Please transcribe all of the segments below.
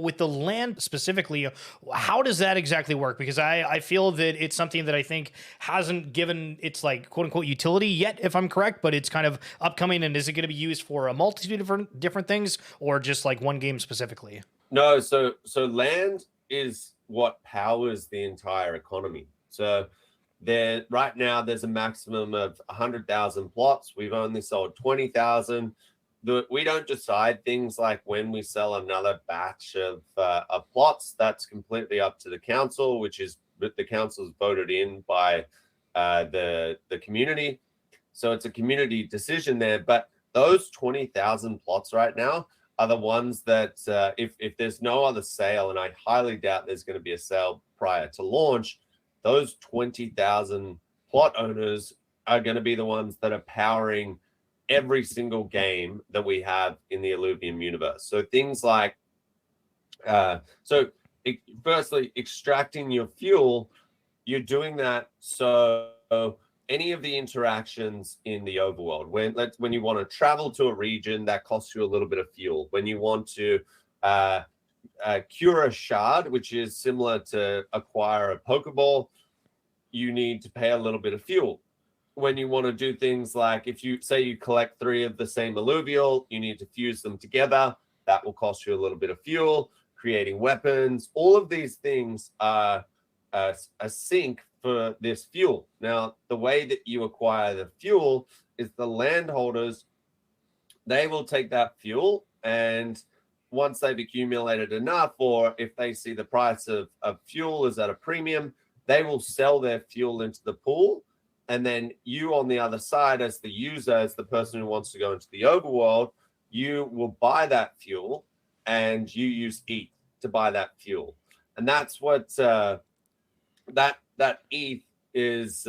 With the land specifically, how does that exactly work? Because I feel that it's something that I think hasn't given its like quote unquote utility yet, if I'm correct, but it's kind of upcoming. And is it going to be used for a multitude of different things or just like one game specifically? No, so land is what powers the entire economy. So there right now there's a maximum of 100,000 plots. We've only sold 20,000. We don't decide things like when we sell another batch of plots. That's completely up to the council, which is the council's voted in by the community. So it's a community decision there. But those 20,000 plots right now are the ones that if there's no other sale, and I highly doubt there's going to be a sale prior to launch, those 20,000 plot owners are going to be the ones that are powering every single game that we have in the Illuvium universe. So things like, firstly, extracting your fuel, you're doing that so any of the interactions in the overworld, when you want to travel to a region, that costs you a little bit of fuel. When you want to cure a shard, which is similar to acquire a Pokeball, you need to pay a little bit of fuel. When you want to do things like, if you say you collect 3 of the same alluvial, you need to fuse them together. That will cost you a little bit of fuel. Creating weapons, all of these things are a sink for this fuel. Now, the way that you acquire the fuel is the landholders, they will take that fuel, and once they've accumulated enough, or if they see the price of fuel is at a premium, they will sell their fuel into the pool. And then you on the other side, as the user, as the person who wants to go into the overworld, you will buy that fuel and you use ETH to buy that fuel. And that's what that ETH is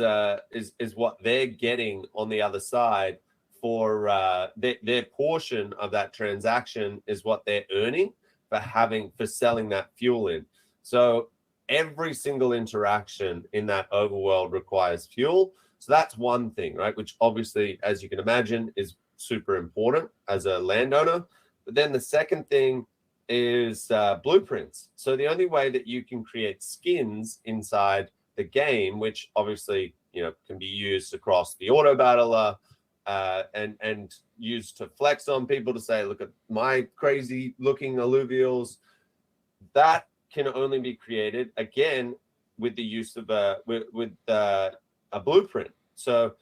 what they're getting on the other side for their portion of that transaction is what they're earning for selling that fuel in. So every single interaction in that overworld requires fuel. So that's one thing, right? Which obviously, as you can imagine, is super important as a landowner. But then the second thing is blueprints. So the only way that you can create skins inside the game, which obviously can be used across the auto battler and used to flex on people to say, look at my crazy looking alluvials, that can only be created again with the use of a blueprint. So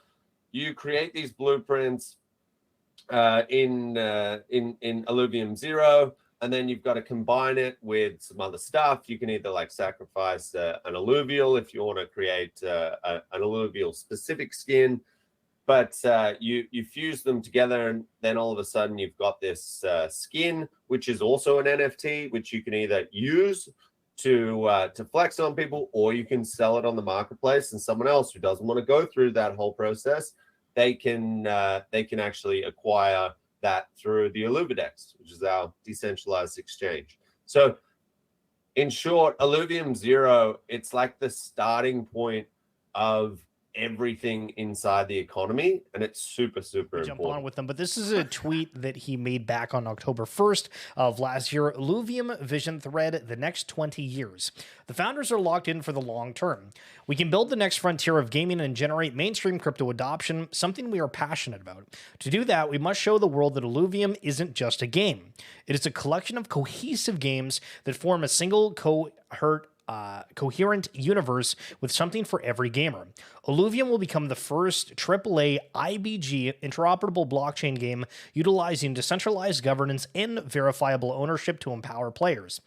you create these blueprints in Illuvium 0, and then you've got to combine it with some other stuff. You can either like sacrifice an alluvial if you want to create an alluvial specific skin, but you fuse them together, and then all of a sudden you've got this skin, which is also an NFT, which you can either use to flex on people, or you can sell it on the marketplace, and someone else who doesn't want to go through that whole process, they can actually acquire that through the Illuvidex, which is our decentralized exchange. So in short, Illuvium 0, it's like the starting point of everything inside the economy, and it's super important. Jump on with them, but this is a tweet that he made back on October 1st of last year. Illuvium Vision thread, the next 20 years. The founders are locked in for the long term. We can build the next frontier of gaming and generate mainstream crypto adoption, something we are passionate about. To do that, we must show the world that Illuvium isn't just a game. It is a collection of cohesive games that form a single coherent universe with something for every gamer. Illuvium will become the first AAA IBG interoperable blockchain game utilizing decentralized governance and verifiable ownership to empower players.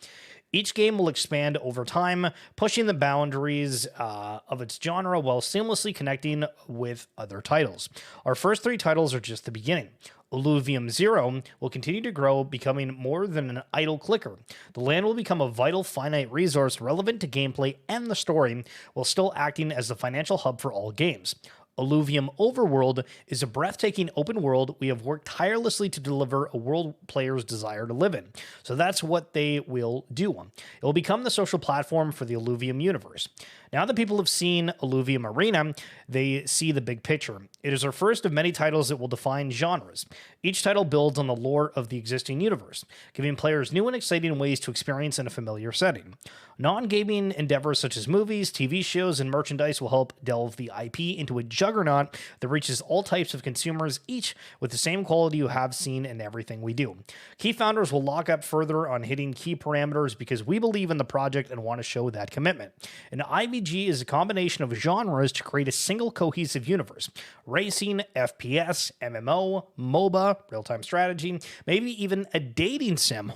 Each game will expand over time, pushing the boundaries of its genre while seamlessly connecting with other titles. Our first 3 titles are just the beginning. Illuvium 0 will continue to grow, becoming more than an idle clicker. The land will become a vital finite resource relevant to gameplay and the story, while still acting as the financial hub for all games. Illuvium Overworld is a breathtaking open world we have worked tirelessly to deliver a world players desire to live in. So that's what they will do. It will become the social platform for the Illuvium universe. Now that people have seen Illuvium Arena, they see the big picture. It is our first of many titles that will define genres. Each title builds on the lore of the existing universe, giving players new and exciting ways to experience in a familiar setting. Non-gaming endeavors such as movies, TV shows, and merchandise will help delve the IP into a juggernaut that reaches all types of consumers, each with the same quality you have seen in everything we do. Key founders will lock up further on hitting key parameters because we believe in the project and want to show that commitment. An IVG is a combination of genres to create a single cohesive universe. Racing, FPS, MMO, MOBA, real-time strategy, maybe even a dating sim.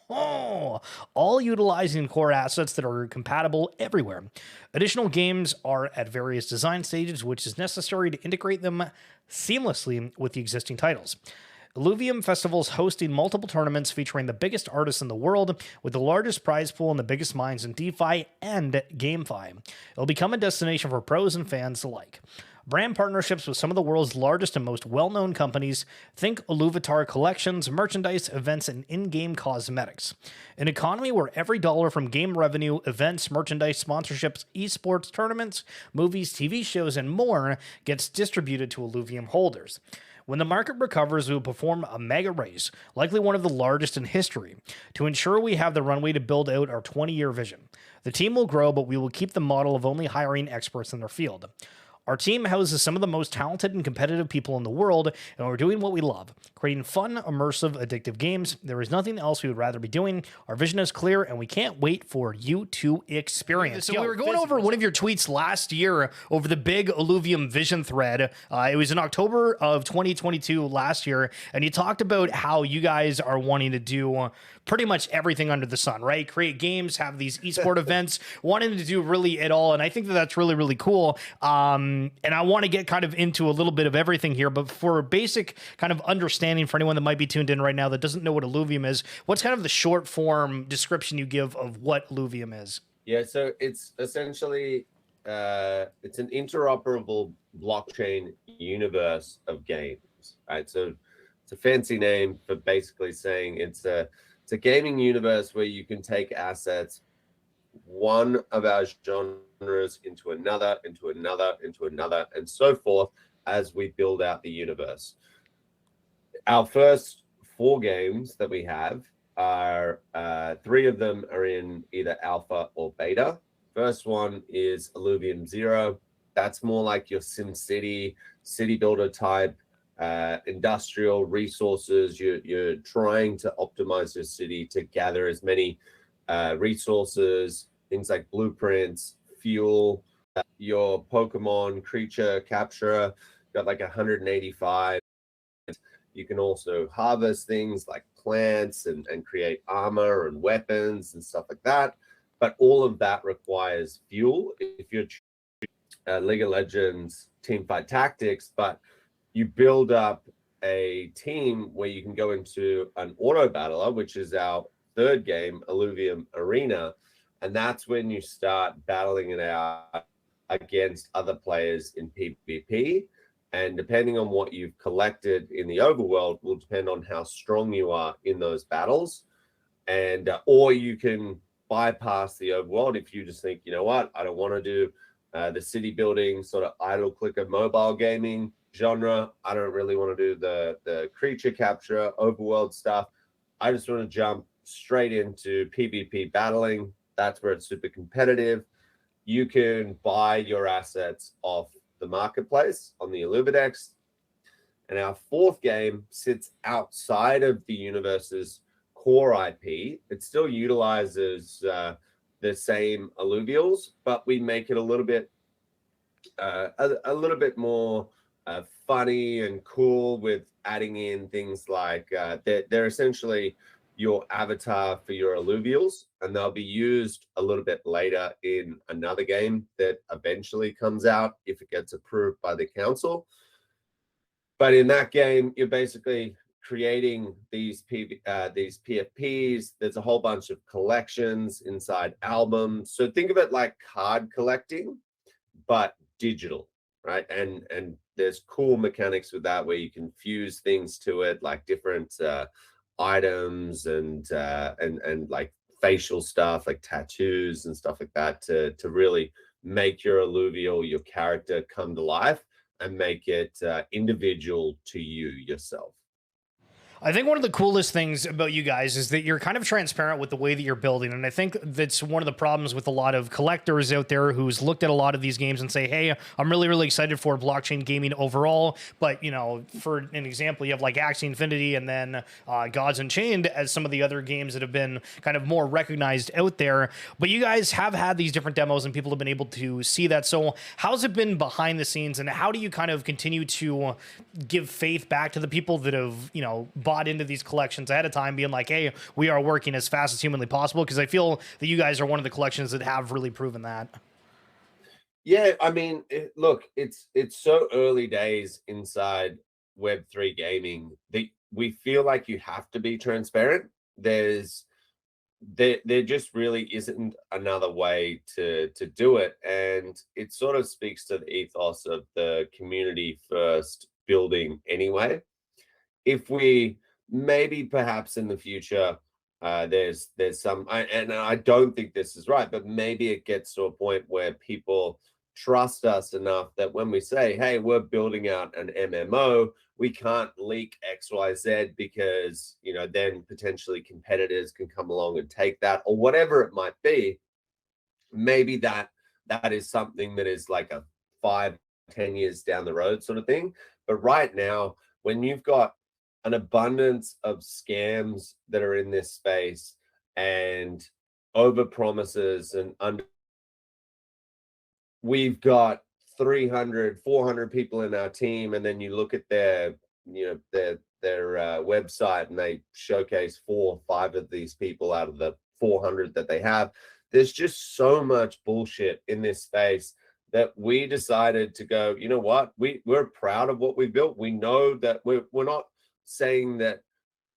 All utilizing core assets that are compatible everywhere. Additional games are at various design stages, which is necessary to integrate them seamlessly with the existing titles. Illuvium Festival's hosting multiple tournaments featuring the biggest artists in the world, with the largest prize pool and the biggest minds in DeFi and GameFi. It'll become a destination for pros and fans alike. Brand partnerships with some of the world's largest and most well-known companies. Think Illuvitar collections, merchandise, events, and in-game cosmetics. An economy where every dollar from game revenue, events, merchandise, sponsorships, esports, tournaments, movies, TV shows, and more gets distributed to Illuvium holders. When the market recovers, we will perform a mega raise, likely one of the largest in history, to ensure we have the runway to build out our 20-year vision. The team will grow, but we will keep the model of only hiring experts in their field. Our team houses some of the most talented and competitive people in the world, and we're doing what we love, creating fun, immersive, addictive games. There is nothing else we would rather be doing. Our vision is clear, and we can't wait for you to experience. So we were going over one of your tweets last year over the big Illuvium Vision thread. It was in October of 2022 last year, and you talked about how you guys are wanting to do pretty much everything under the sun, right? Create games, have these esport events, wanting to do really it all, and I think that that's really, really cool. And I want to get kind of into a little bit of everything here, but for a basic kind of understanding for anyone that might be tuned in right now that doesn't know what Illuvium is, what's kind of the short form description you give of what Illuvium is? Yeah, so it's essentially it's an interoperable blockchain universe of games, right? So it's a fancy name for basically saying it's a gaming universe where you can take assets, one of our genres into another, into another, into another, and so forth as we build out the universe. Our first 4 games that we have are 3 of them are in either alpha or beta. First one is Illuvium 0. That's more like your SimCity, city builder type, industrial resources. You're trying to optimize your city to gather as many resources, things like blueprints, fuel, your Pokemon creature capture, got like 185. You can also harvest things like plants and create armor and weapons and stuff like that. But all of that requires fuel. If you're League of Legends Teamfight Tactics, but you build up a team where you can go into an auto battler, which is our 3rd game, Illuvium Arena, and that's when you start battling it out against other players in PvP. And depending on what you've collected in the overworld will depend on how strong you are in those battles. And or you can bypass the overworld if you just think, you know what, I don't want to do the city building sort of idle clicker mobile gaming genre. I don't really want to do the creature capture overworld stuff. I just want to jump straight into PvP battling. That's where it's super competitive. You can buy your assets off the marketplace on the Illuvidex. And our 4th game sits outside of the universe's core IP. It still utilizes the same alluvials, but we make it a little bit more funny and cool with adding in things like they're essentially your avatar for your alluvials, and they'll be used a little bit later in another game that eventually comes out if it gets approved by the council. But in that game, you're basically creating these PFPs. There's a whole bunch of collections inside albums. So think of it like card collecting, but digital. right? And there's cool mechanics with that where you can fuse things to it, like different items and like facial stuff, like tattoos and stuff like that, to really make your alluvial, your character, come to life and make it individual to you yourself. I think one of the coolest things about you guys is that you're kind of transparent with the way that you're building. And I think that's one of the problems with a lot of collectors out there who's looked at a lot of these games and say, hey, I'm really, really excited for blockchain gaming overall. But, you know, for an example, you have like Axie Infinity and then Gods Unchained as some of the other games that have been kind of more recognized out there. But you guys have had these different demos and people have been able to see that. So how's it been behind the scenes, and how do you kind of continue to give faith back to the people that have, you know, bought into these collections ahead of time, being like, hey, we are working as fast as humanly possible? Because I feel that you guys are one of the collections that have really proven that. Yeah, I mean, look, it's so early days inside Web3 gaming that we feel like you have to be transparent. There just really isn't another way to do it, and it sort of speaks to the ethos of the community first building anyway. If we maybe perhaps in the future there's some and I don't think this is right, but maybe it gets to a point where people trust us enough that when we say, hey, we're building out an MMO, we can't leak XYZ because, you know, then potentially competitors can come along and take that, or whatever it might be. Maybe that is something that is like a 5-10 years down the road sort of thing. But right now, when you've got an abundance of scams that are in this space and over promises and under, we've got 300-400 people in our team, and then you look at their, you know, their website, and they showcase 4 or 5 of these people out of the 400 that they have. There's just so much bullshit in this space that we decided to go, you know what, we're proud of what we built. We know that we're not saying that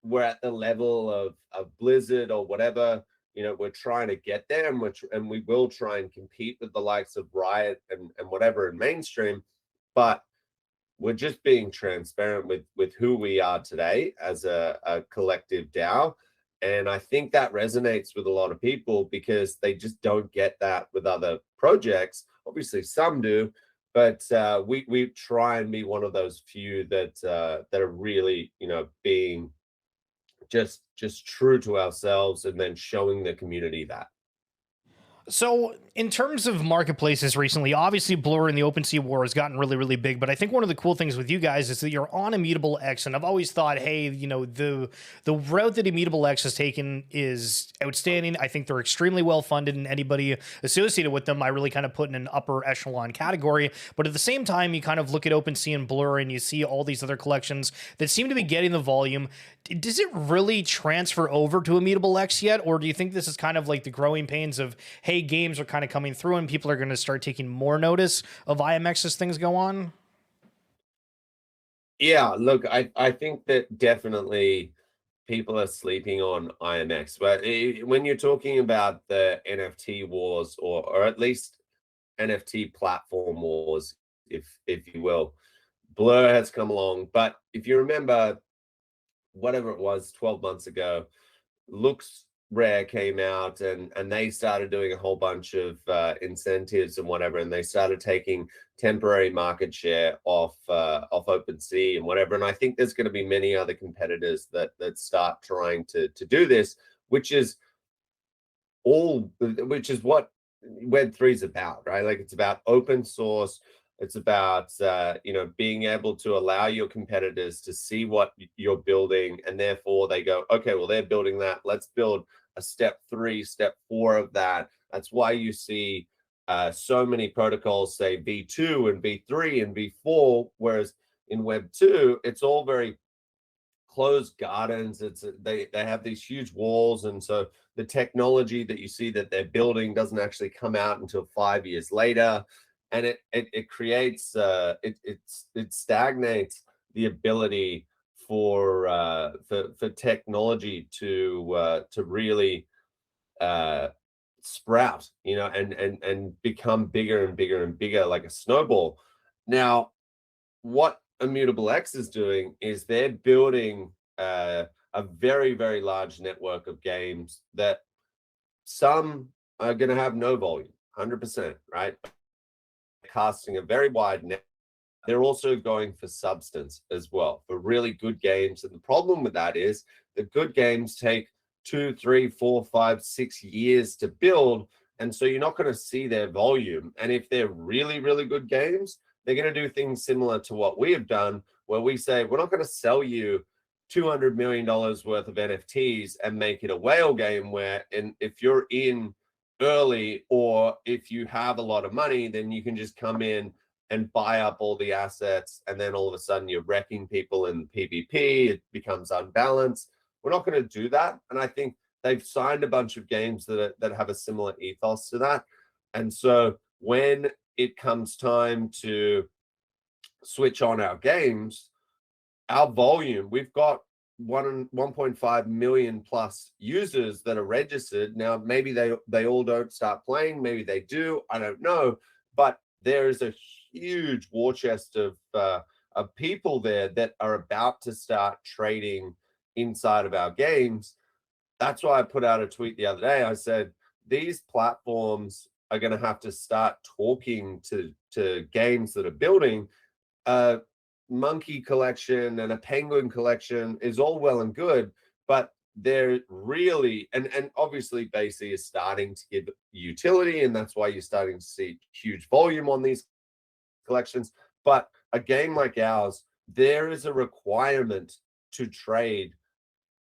we're at the level of Blizzard or whatever. You know, we're trying to get there, and we will try and compete with the likes of Riot and whatever in mainstream. But we're just being transparent with who we are today as a collective DAO. And I think that resonates with a lot of people because they just don't get that with other projects. Obviously, some do, but we try and be one of those few that are really, you know, being just true to ourselves and then showing the community that. So, in terms of marketplaces recently, obviously Blur and the OpenSea war has gotten really, really big. But I think one of the cool things with you guys is that you're on Immutable X, and I've always thought, hey, you know, the route that Immutable X has taken is outstanding. I think they're extremely well funded, and anybody associated with them, I really kind of put in an upper echelon category. But at the same time, you kind of look at OpenSea and Blur, and you see all these other collections that seem to be getting the volume. Does it really transfer over to Immutable X yet, or do you think this is kind of like the growing pains of, hey, games are kind of coming through and people are going to start taking more notice of IMX as things go on? Yeah, look, I think that definitely people are sleeping on IMX, but when you're talking about the NFT wars, or at least NFT platform wars, if you will, Blur has come along. But if you remember, whatever it was, 12 months ago, Looks Rare came out, and they started doing a whole bunch of incentives and whatever, and they started taking temporary market share off OpenSea and whatever. And I think there's going to be many other competitors that start trying to do this, which is what Web3 is about, right? Like, it's about open source. It's about you know, being able to allow your competitors to see what you're building, and therefore they go, okay, well, they're building that. Let's build a step 3, step 4 of that. That's why you see so many protocols say V2 and V3 and V4, whereas in Web 2, it's all very closed gardens. They have these huge walls, and so the technology that you see that they're building doesn't actually come out until 5 years later, and it creates it stagnates the ability for technology to really sprout, you know, and become bigger and bigger and bigger like a snowball. Now, what Immutable X is doing is they're building a very, very large network of games that some are going to have no volume, 100%, right? Casting a very wide net. They're also going for substance as well, for really good games. And the problem with that is the good games take 2, 3, 4, 5, 6 years to build. And so you're not going to see their volume. And if they're really, really good games, they're going to do things similar to what we have done, where we say, we're not going to sell you $200 million worth of NFTs and make it a whale game where, and if you're in early or if you have a lot of money, then you can just come in and buy up all the assets, and then all of a sudden you're wrecking people in PvP. It becomes unbalanced. We're not going to do that, and I think they've signed a bunch of games that have a similar ethos to that. And so when it comes time to switch on our games, our volume, we've got 1.5 million plus users that are registered. Now, maybe they all don't start playing, maybe they do, I don't know, but there is a huge war chest of people there that are about to start trading inside of our games. That's why I put out a tweet the other day. I said, these platforms are going to have to start talking to games that are building. Monkey collection and a penguin collection is all well and good, but they're really, and obviously BASE is starting to give utility, and that's why you're starting to see huge volume on these collections. But a game like ours, there is a requirement to trade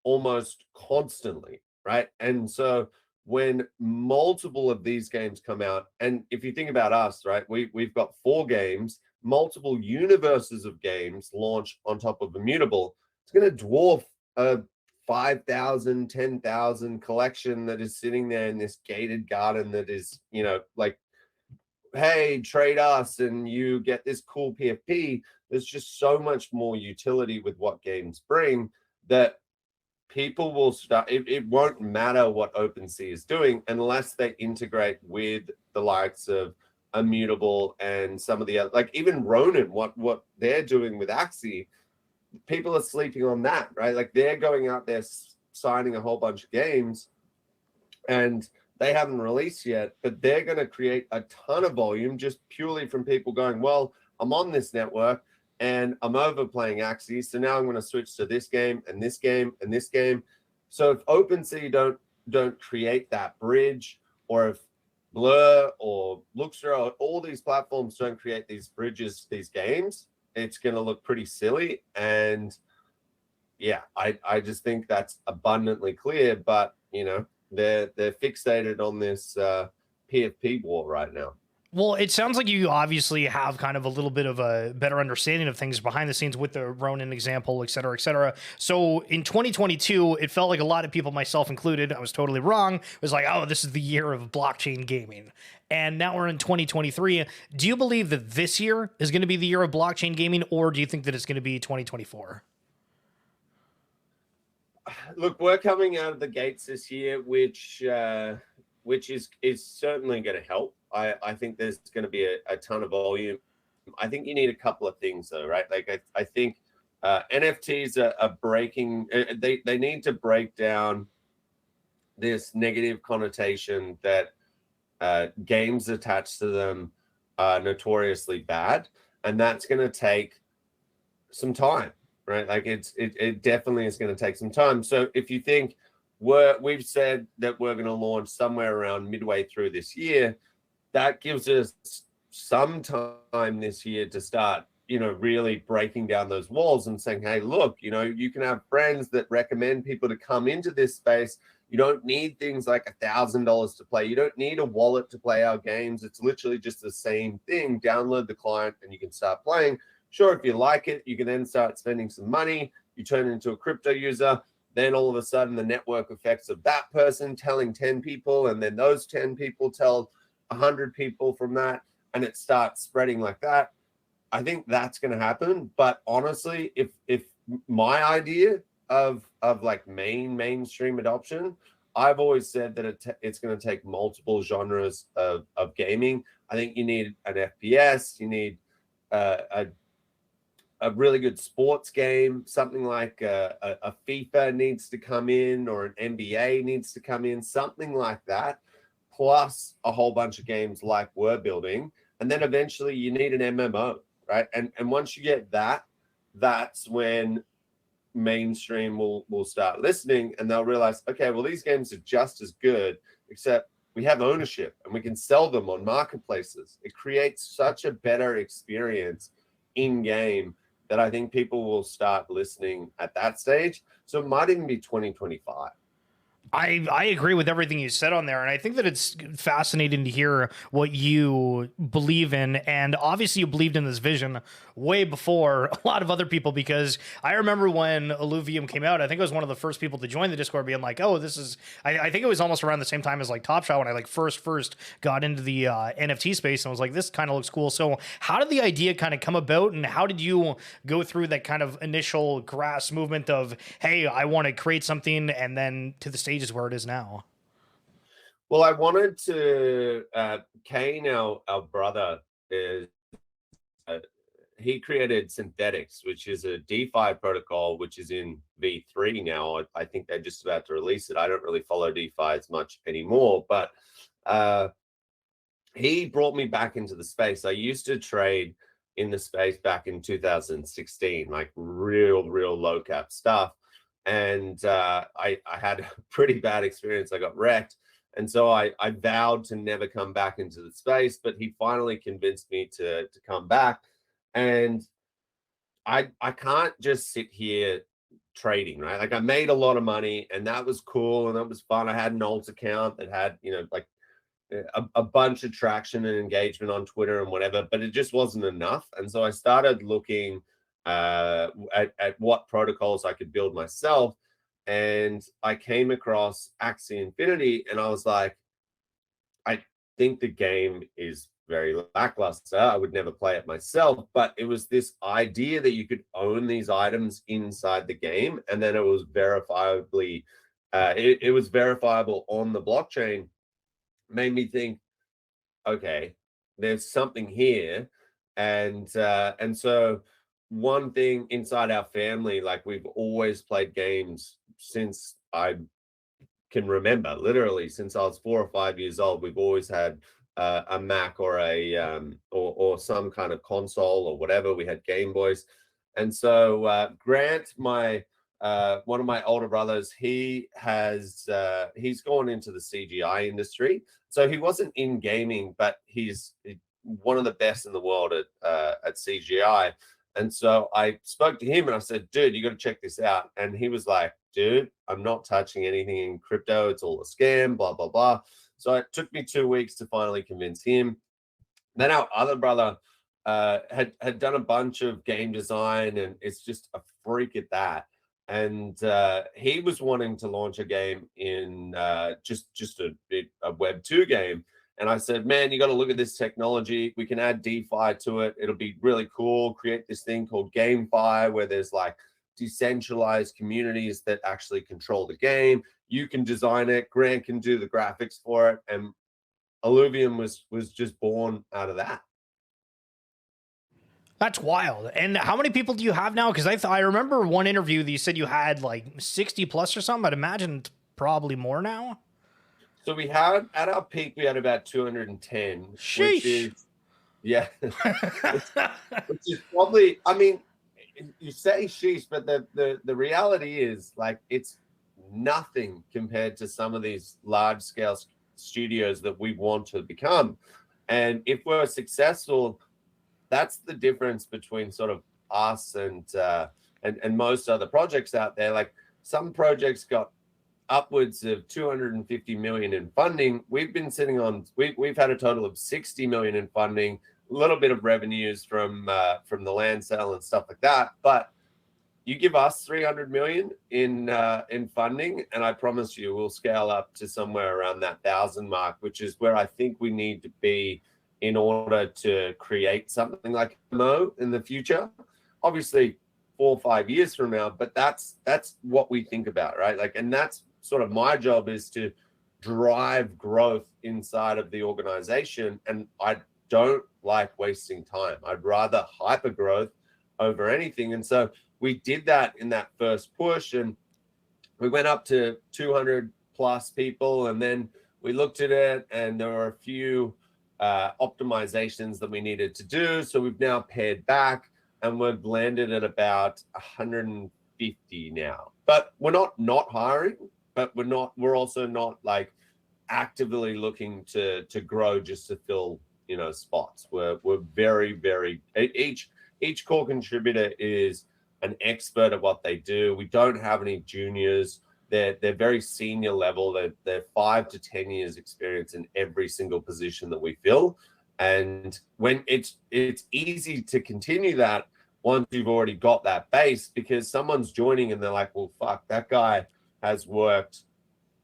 almost constantly, right? And so when multiple of these games come out, and if you think about us, right, we've got 4 games, multiple universes of games launch on top of Immutable, it's going to dwarf a 5,000, 10,000 collection that is sitting there in this gated garden that is, like, hey, trade us and you get this cool PFP. There's just so much more utility with what games bring that people will start. It won't matter what OpenSea is doing unless they integrate with the likes of Immutable and some of the other, like even Ronin, what they're doing with Axie. People are sleeping on that, right? Like they're going out there signing a whole bunch of games and they haven't released yet, but they're going to create a ton of volume just purely from people going, well, I'm on this network and I'm over playing Axie, so now I'm going to switch to this game and this game and this game. So if OpenSea don't create that bridge, or if Blur or Luxra or all these platforms don't create these bridges, these games, it's going to look pretty silly. And yeah, I just think that's abundantly clear. But they're fixated on this PFP war right now. Well, it sounds like you obviously have kind of a little bit of a better understanding of things behind the scenes with the Ronin example, et cetera, et cetera. So in 2022, it felt like a lot of people, myself included, I was totally wrong. It was like, oh, this is the year of blockchain gaming. And now we're in 2023. Do you believe that this year is going to be the year of blockchain gaming, or do you think that it's going to be 2024? Look, we're coming out of the gates this year, which is certainly going to help. I think there's going to be a ton of volume. I think you need a couple of things though, right? Like I think NFTs are breaking. They need to break down this negative connotation that games attached to them are notoriously bad, and that's going to take some time, right? Like it definitely is going to take some time. So if you think we've said that we're going to launch somewhere around midway through this year, that gives us some time this year to start, really breaking down those walls and saying, hey, look, you can have friends that recommend people to come into this space. You don't need things like $1,000 to play. You don't need a wallet to play our games. It's literally just the same thing. Download the client and you can start playing. Sure, if you like it, you can then start spending some money. You turn into a crypto user. Then all of a sudden the network effects of that person telling 10 people, and then those 10 people tell 100 people from that, and it starts spreading like that. I think that's going to happen. But honestly, if my idea of like mainstream adoption, I've always said that it's going to take multiple genres of gaming. I think you need an FPS, you need a really good sports game, something like a FIFA needs to come in, or an NBA needs to come in, something like that, plus a whole bunch of games like we're building. And then eventually you need an MMO, right? And once you get that, that's when mainstream will start listening, and they'll realize, okay, well, these games are just as good, except we have ownership and we can sell them on marketplaces. It creates such a better experience in game that I think people will start listening at that stage. So it might even be 2025. I agree with everything you said on there, and I think that it's fascinating to hear what you believe in. And obviously, you believed in this vision way before a lot of other people, because I remember when Illuvium came out, I think I was one of the first people to join the Discord, being like, "Oh, this is." I think it was almost around the same time as like Top Shot when I like first got into the NFT space, and was like, "This kind of looks cool." So, how did the idea kind of come about, and how did you go through that kind of initial grass movement of, "Hey, I want to create something," and then to the stage is where it is now? Well, I wanted to, Kane, our brother, is uh, he created Synthetics, which is a DeFi protocol, which is in V3 now. I think they're just about to release it. I don't really follow DeFi as much anymore, but he brought me back into the space. I used to trade in the space back in 2016, like real low cap stuff. And I had a pretty bad experience. I got wrecked. And so I vowed to never come back into the space, but he finally convinced me to come back. And I can't just sit here trading, right? Like, I made a lot of money, and that was cool and that was fun. I had an alt account that had, like a bunch of traction and engagement on Twitter and whatever, but it just wasn't enough. And so I started looking at what protocols I could build myself. And I came across Axie Infinity, and I was like, I think the game is very lackluster. I would never play it myself, but it was this idea that you could own these items inside the game, and then it was verifiably, it was verifiable on the blockchain. Made me think, okay, there's something here. And so one thing inside our family, like, we've always played games since I can remember. Literally since I was 4 or 5 years old, we've always had a Mac or a or some kind of console or whatever. We had Game Boys. And so Grant, my one of my older brothers, he's gone into the CGI industry. So he wasn't in gaming, but he's one of the best in the world at CGI. And so I spoke to him and I said, dude, you got to check this out. And he was like, dude, I'm not touching anything in crypto. It's all a scam, blah, blah, blah. So it took me 2 weeks to finally convince him. Then our other brother had done a bunch of game design, and it's just a freak at that. And he was wanting to launch a game in just a Web 2 game. And I said, man, you got to look at this technology. We can add DeFi to it. It'll be really cool. Create this thing called GameFi, where there's like decentralized communities that actually control the game. You can design it. Grant can do the graphics for it. And Illuvium was just born out of that. That's wild. And how many people do you have now? Because I remember one interview that you said you had like 60 plus or something. I'd imagine it's probably more now. So we had, at our peak, we had about 210. Sheesh. Which is, yeah, which is probably, I mean, you say sheesh, but the reality is, like, it's nothing compared to some of these large scale studios that we want to become. And if we're successful, that's the difference between sort of us and most other projects out there. Like, some projects got upwards of 250 million in funding. We've been sitting on, we've had a total of 60 million in funding, a little bit of revenues from the land sale and stuff like that. But you give us 300 million in funding, and I promise you we'll scale up to somewhere around that 1,000 mark, which is where I think we need to be in order to create something like MO in the future. Obviously 4 or 5 years from now, but that's what we think about, right? Like, and that's sort of my job, is to drive growth inside of the organization. And I don't like wasting time. I'd rather hyper growth over anything. And so we did that in that first push, and we went up to 200 plus people, and then we looked at it and there were a few optimizations that we needed to do. So we've now pared back and we've landed at about 150 now. But we're not hiring, but we're also not like actively looking to grow just to fill, you know, spots. We're very, very, each core contributor is an expert at what they do. We don't have any juniors. They're very senior level. They're 5 to 10 years experience in every single position that we fill. And when it's easy to continue that once you've already got that base, because someone's joining and they're like, well, fuck, that guy has worked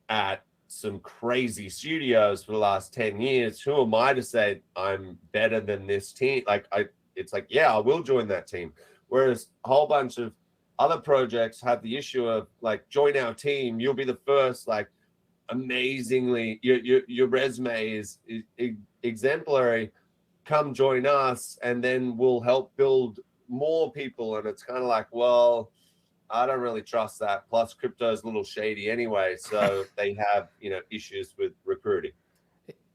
at some crazy studios for the last 10 years. Who am I to say I'm better than this team? It's like, yeah, I will join that team. Whereas a whole bunch of other projects have the issue of like, join our team, you'll be the first, like, amazingly, your resume is exemplary, come join us and then we'll help build more people. And it's kind of like, well, I don't really trust that. Plus crypto is a little shady anyway, so they have, you know, issues with recruiting.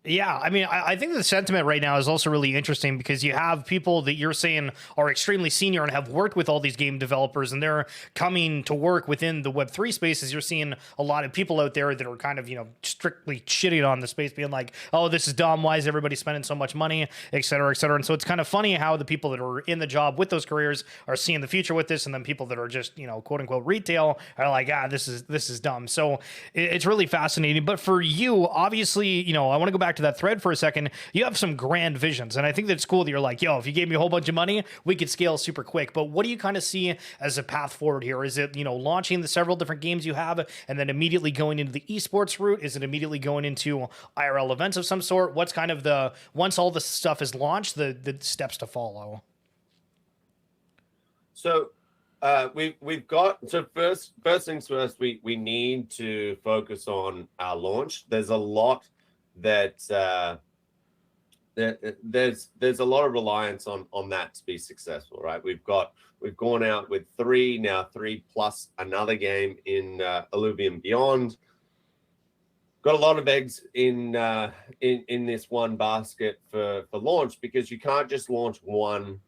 Yeah, I mean, I think the sentiment right now is also really interesting because you have people that you're saying are extremely senior and have worked with all these game developers, and they're coming to work within the Web3 spaces. You're seeing a lot of people out there that are kind of, you know, strictly shitting on the space, being like, oh, this is dumb. Why is everybody spending so much money, et cetera, et cetera. And so it's kind of funny how the people that are in the job with those careers are seeing the future with this, and then people that are just, you know, quote unquote retail are like, this is dumb. So it's really fascinating. But for you, obviously, you know, I want to go back to that thread for a second. You have some grand visions, and I think that's cool that you're like, yo, if you gave me a whole bunch of money, we could scale super quick. But what do you kind of see as a path forward here? Is it, you know, launching the several different games you have and then immediately going into the esports route? Is it immediately going into IRL events of some sort? What's kind of the, once all this stuff is launched, the steps to follow? So we've got, so first things first, we need to focus on our launch. There's a lot that there's a lot of reliance on that to be successful, right? We've gone out with 3 plus another game in Illuvium Beyond. Got a lot of eggs in this one basket for launch, because you can't just launch one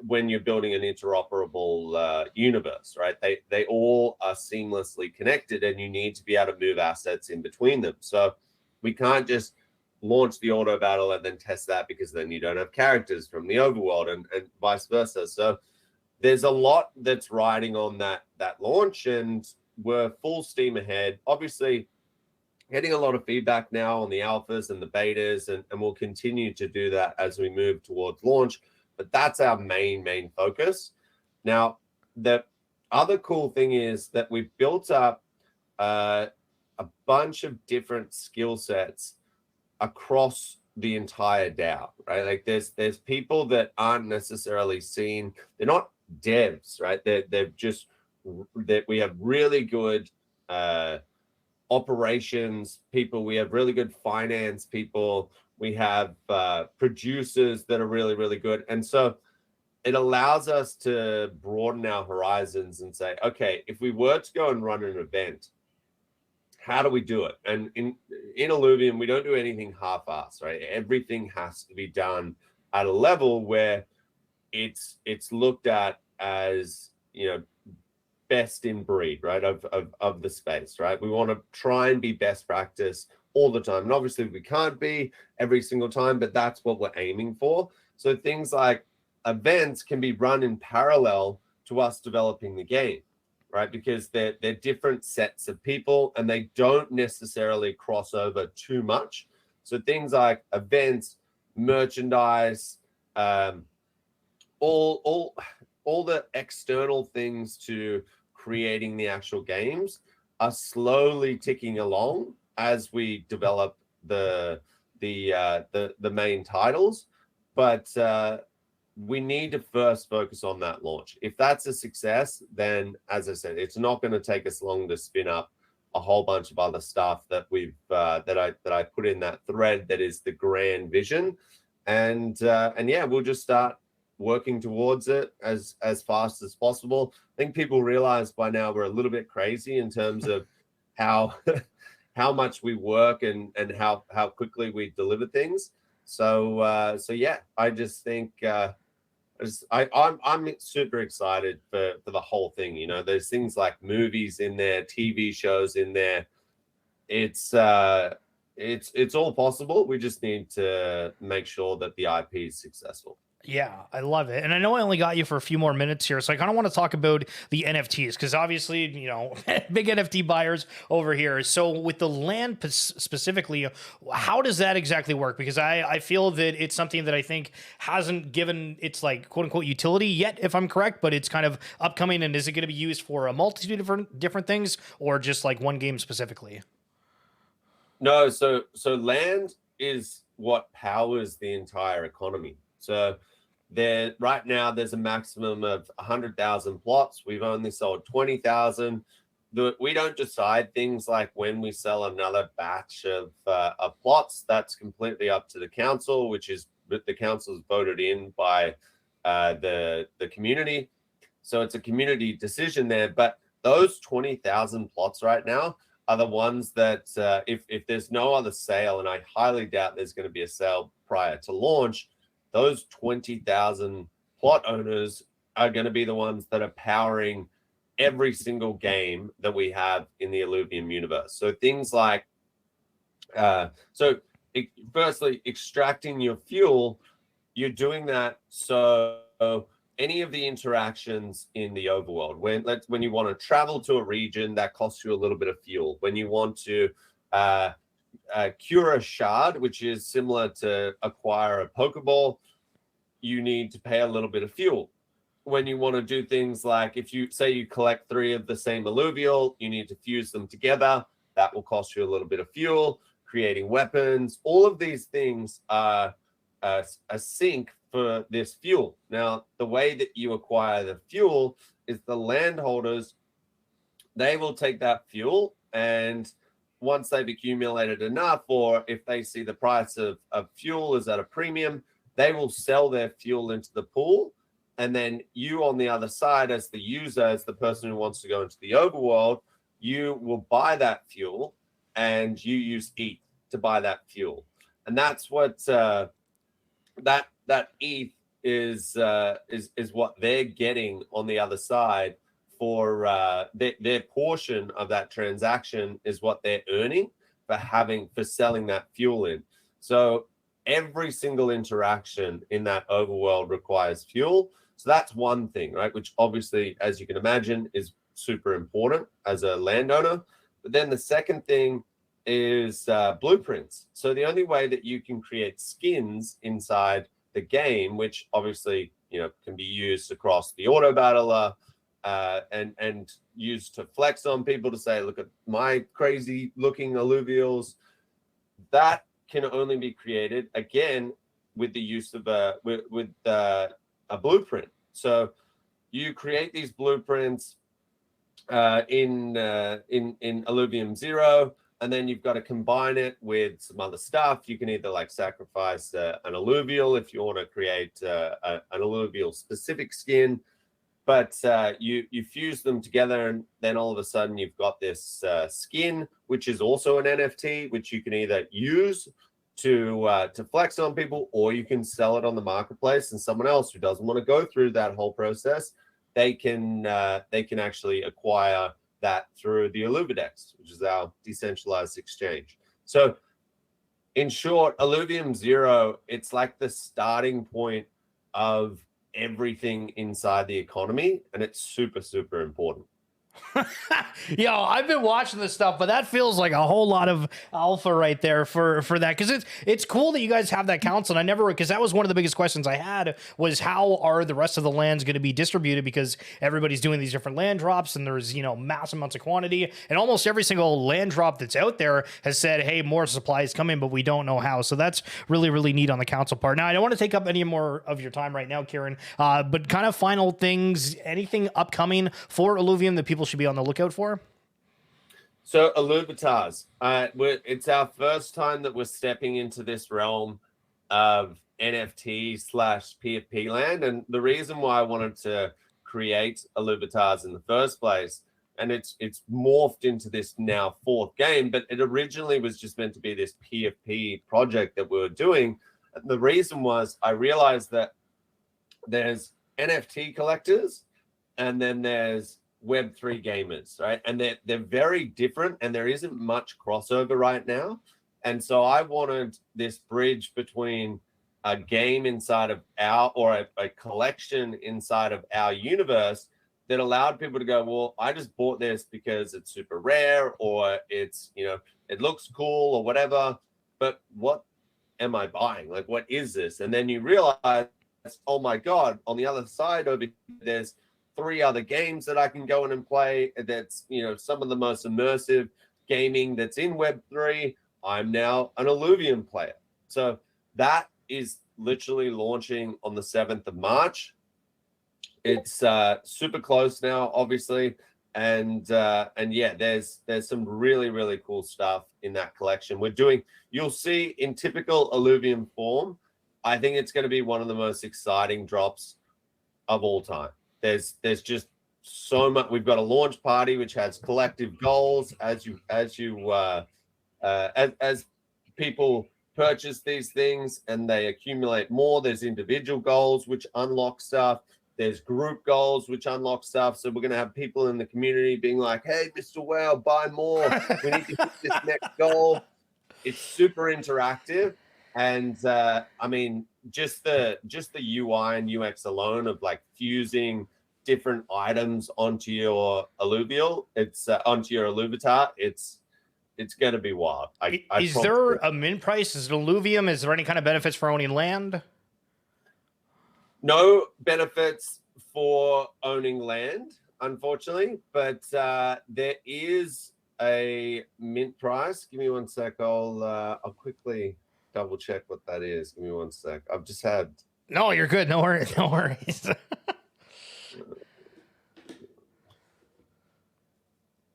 when you're building an interoperable universe, right? They all are seamlessly connected, and you need to be able to move assets in between them. So we can't just launch the auto battle and then test that, because then you don't have characters from the overworld, and vice versa. So there's a lot that's riding on that launch, and we're full steam ahead. Obviously, getting a lot of feedback now on the alphas and the betas, and we'll continue to do that as we move towards launch. But that's our main focus. Now, the other cool thing is that we've built up a bunch of different skill sets across the entire DAO, right? Like there's people that aren't necessarily seen. They're not devs, right? They've just, that we have really good operations people. We have really good finance people. We have producers that are really, really good. And so it allows us to broaden our horizons and say, okay, if we were to go and run an event, how do we do it? And in Illuvium, we don't do anything half-assed, right? Everything has to be done at a level where it's looked at as, you know, best in breed, right, of the space, right? We want to try and be best practice all the time. And obviously we can't be every single time, but that's what we're aiming for. So things like events can be run in parallel to us developing the game, right? Because they're different sets of people and they don't necessarily cross over too much. So things like events, merchandise, all the external things to creating the actual games are slowly ticking along as we develop the main titles, but we need to first focus on that launch. If that's a success, then as I said, it's not going to take us long to spin up a whole bunch of other stuff that we've that I put in that thread that is the grand vision. and yeah, we'll just start working towards it as fast as possible. I think people realize by now we're a little bit crazy in terms of how how much we work and how quickly we deliver things. So yeah, I just think I'm super excited for the whole thing. You know, there's things like movies in there, TV shows in there. It's it's all possible. We just need to make sure that the IP is successful. Yeah, I love it. And I know I only got you for a few more minutes here, so I kind of want to talk about the NFTs because obviously, you know, big NFT buyers over here. So with the land specifically, how does that exactly work? Because I feel that it's something that I think hasn't given its like quote unquote utility yet, if I'm correct, but it's kind of upcoming. And is it going to be used for a multitude of different things or just like one game specifically? No, so land is what powers the entire economy. So there right now there's a maximum of 100,000 plots. We've only sold 20,000. We don't decide things like when we sell another batch of plots. That's completely up to the council, which is the council is voted in by the community. So it's a community decision there. But those 20,000 plots right now are the ones that if there's no other sale, and I highly doubt there's going to be a sale prior to launch, those 20,000 plot owners are going to be the ones that are powering every single game that we have in the Illuvium universe. So things like, firstly, extracting your fuel, you're doing that so any of the interactions in the overworld, when you want to travel to a region, that costs you a little bit of fuel. When you want to cure a shard, which is similar to acquire a Pokeball, you need to pay a little bit of fuel. When you want to do things like, if you say you collect 3 of the same alluvial, you need to fuse them together. That will cost you a little bit of fuel. Creating weapons, all of these things are a sink for this fuel. Now, the way that you acquire the fuel is the landholders, they will take that fuel, and once they've accumulated enough, or if they see the price of fuel is at a premium, they will sell their fuel into the pool. And then you on the other side, as the user, as the person who wants to go into the overworld, you will buy that fuel and you use ETH to buy that fuel. And that's what that ETH is what they're getting on the other side for their portion of that transaction is what they're earning for selling that fuel in. So every single interaction in that overworld requires fuel. So that's one thing, right? Which obviously, as you can imagine, is super important as a landowner. But then the second thing is blueprints. So the only way that you can create skins inside the game, which obviously, you know, can be used across the auto battler and used to flex on people to say, look at my crazy looking alluvials, that can only be created again with the use of a blueprint. So you create these blueprints in Illuvium 0, and then you've got to combine it with some other stuff. You can either like sacrifice an alluvial if you want to create an alluvial specific skin, but you fuse them together, and then all of a sudden you've got this skin, which is also an NFT, which you can either use to flex on people, or you can sell it on the marketplace, and someone else who doesn't want to go through that whole process, they can actually acquire that through the Illuvidex, which is our decentralized exchange. So in short, Illuvium 0, it's like the starting point of everything inside the economy, and it's super, super important. Yo, I've been watching this stuff, but that feels like a whole lot of alpha right there for that, because it's cool that you guys have that council. And I never, because that was one of the biggest questions I had, was how are the rest of the lands going to be distributed, because everybody's doing these different land drops and there's, you know, mass amounts of quantity, and almost every single land drop that's out there has said, hey, more supply is coming, but we don't know how. So that's really, really neat on the council part. Now, I don't want to take up any more of your time right now, Kieran, but kind of final things, anything upcoming for Illuvium that people should be on the lookout for? So Illuvitas, it's our first time that we're stepping into this realm. of NFT / PFP land. And the reason why I wanted to create Illuvitas in the first place, and it's morphed into this now 4th game, but it originally was just meant to be this PFP project that we were doing. And the reason was I realized that there's NFT collectors and then there's Web3 gamers, right? And they're very different, and there isn't much crossover right now. And so I wanted this bridge between a game inside of our, or a collection inside of our universe that allowed people to go, well, I just bought this because it's super rare, or it's, you know, it looks cool or whatever, but what am I buying? Like, what is this? And then you realize, oh my God, on the other side over here, there's 3 other games that I can go in and play. That's, you know, some of the most immersive gaming that's in Web3. I'm now an Illuvium player. So that is literally launching on the 7th of March. It's super close now, obviously. And yeah, there's some really, really cool stuff in that collection. You'll see in typical Illuvium form, I think it's going to be one of the most exciting drops of all time. There's just so much. We've got a launch party which has collective goals as people purchase these things and they accumulate more. There's individual goals which unlock stuff. There's group goals which unlock stuff. So we're going to have people in the community being like, hey, Mr. Wow, buy more. We need to hit this next goal. It's super interactive. And I mean, just the UI and UX alone of like fusing different items onto your alluvial, onto your Illuvitar, it's going to be wild. Is there a min price? Is it Illuvium? Is there any kind of benefits for owning land? No benefits for owning land, unfortunately, but there is a mint price. Give me one sec. I'll quickly double check what that is. Give me one sec. I've just had. No, you're good. No worries. No worries.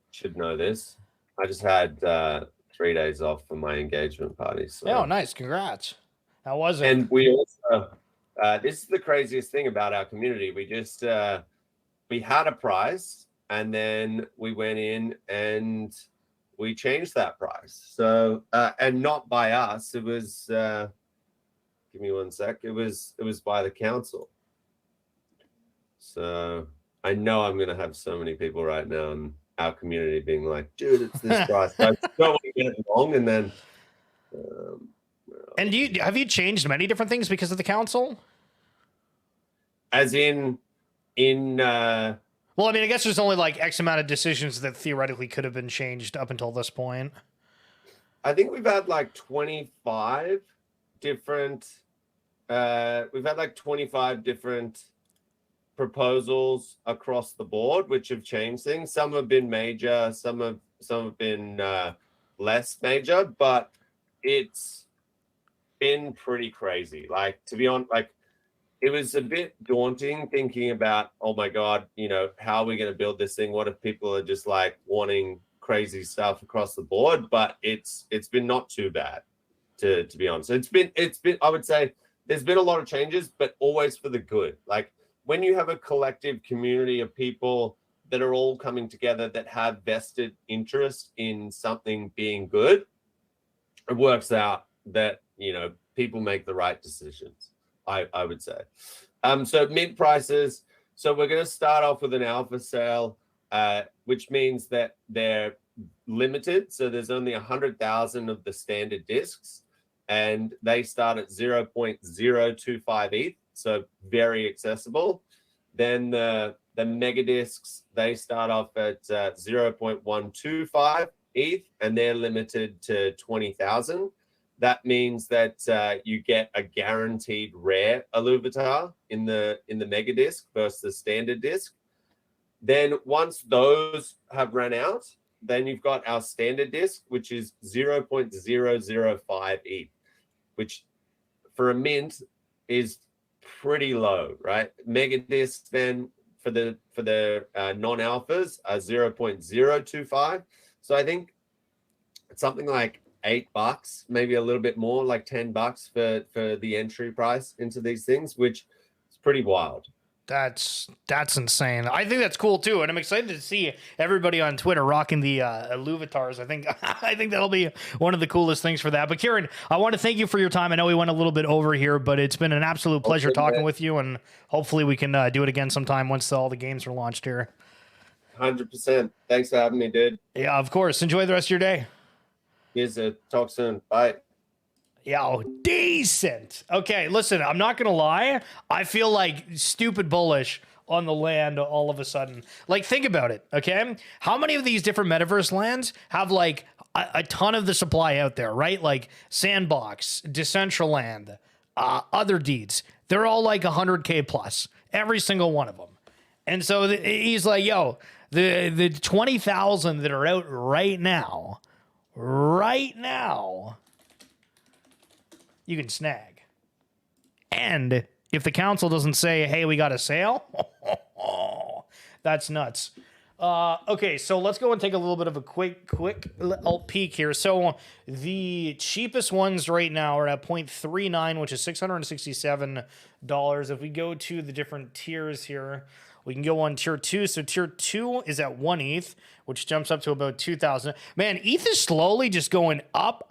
Should know this. I just had 3 days off from my engagement party. So. Oh, nice. Congrats. How was it? And we also, this is the craziest thing about our community. We just, we had a price and then we went in and we changed that price. So, and not by us, it was, give me one sec. It was by the council. So I know I'm going to have so many people right now in our community being like, dude, it's this price. So I don't want to get it wrong. And then, and have you changed many different things because of the council? As in, well, I mean, I guess there's only like X amount of decisions that theoretically could have been changed up until this point. I think we've had like 25 different, proposals across the board, which have changed things. Some have been major, some have been less major, but it's been pretty crazy. Like, to be honest, like, it was a bit daunting thinking about, oh my God, you know, how are we going to build this thing? What if people are just like wanting crazy stuff across the board? But it's been not too bad, to be honest. It's been, I would say there's been a lot of changes, but always for the good. Like, when you have a collective community of people that are all coming together that have vested interest in something being good, it works out that, you know, people make the right decisions, I would say. So mint prices. So we're going to start off with an alpha sale, which means that they're limited. So there's only 100,000 of the standard discs, and they start at 0.025 ETH. So very accessible. Then the mega discs, they start off at 0.125 ETH, and they're limited to 20,000. That means that you get a guaranteed rare Illuvitar in the mega disc versus the standard disc. Then once those have run out, then you've got our standard disc, which is 0.005 ETH, which for a mint is pretty low, right? Mega discs then for the non-alphas are 0.025. So I think it's something like $8, maybe a little bit more, like $10 for the entry price into these things, which is pretty wild. That's insane. I think that's cool too, and I'm excited to see everybody on Twitter rocking the Illuvatars. I think I think that'll be one of the coolest things for that. But Kieran, I want to thank you for your time. I know we went a little bit over here, but it's been an absolute pleasure talking with you, and hopefully we can do it again sometime once all the games are launched here. 100%. Thanks for having me, dude. Yeah, of course. Enjoy the rest of your day. Here's a talk soon. Bye. Yeah, decent. Okay, listen, I'm not gonna lie. I feel like stupid bullish on the land all of a sudden. Like, think about it, okay? How many of these different metaverse lands have like a ton of the supply out there, right? Like Sandbox, Decentraland, other deeds. They're all like 100K plus, every single one of them. And so he's like, yo, the 20,000 that are out right now, you can snag. And if the council doesn't say, hey, we got a sale, that's nuts. Okay, so let's go and take a little bit of a quick little peek here. So the cheapest ones right now are at 0.39, which is $667. If we go to the different tiers here, we can go on tier 2. So tier 2 is at 1 ETH, which jumps up to about 2,000. Man, ETH is slowly just going up,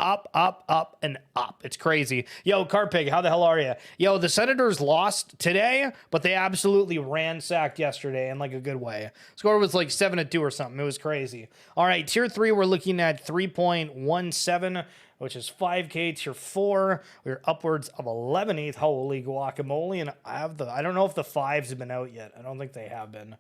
and up. It's crazy. Yo, Carpig, how the hell are you? Yo, the Senators lost today, but they absolutely ransacked yesterday in like a good way. Score was like 7-2 or something. It was crazy. All right, tier 3, we're looking at 3.17, which is 5K. Tier 4, we're upwards of 11 ETH. Holy guacamole. And I don't know if the 5s have been out yet. I don't think they have been.